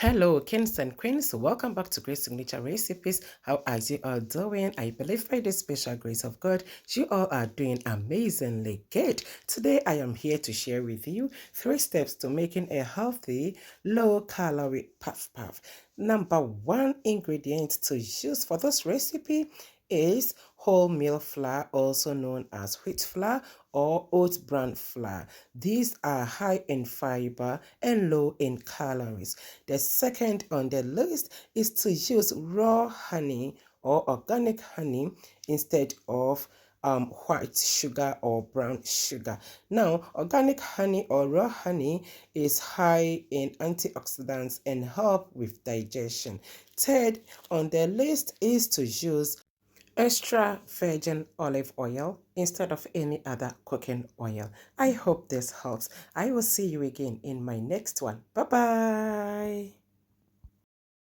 Hello, kings and queens. Welcome back to Grace Signature Recipes. How are you all doing? I believe by the special grace of God, you all are doing amazingly good. Today, I am here to share with you 3 steps to making a healthy, low-calorie puff puff. Number one ingredient to use for this recipe is wholemeal flour, also known as wheat flour or oat bran flour. These are high in fiber and low in calories. The second on the list is to use raw honey or organic honey instead of white sugar or brown sugar. Now, organic honey or raw honey is high in antioxidants and help with digestion. Third on the list is to use extra virgin olive oil instead of any other cooking oil. I hope this helps. I will see you again in my next one. Bye bye.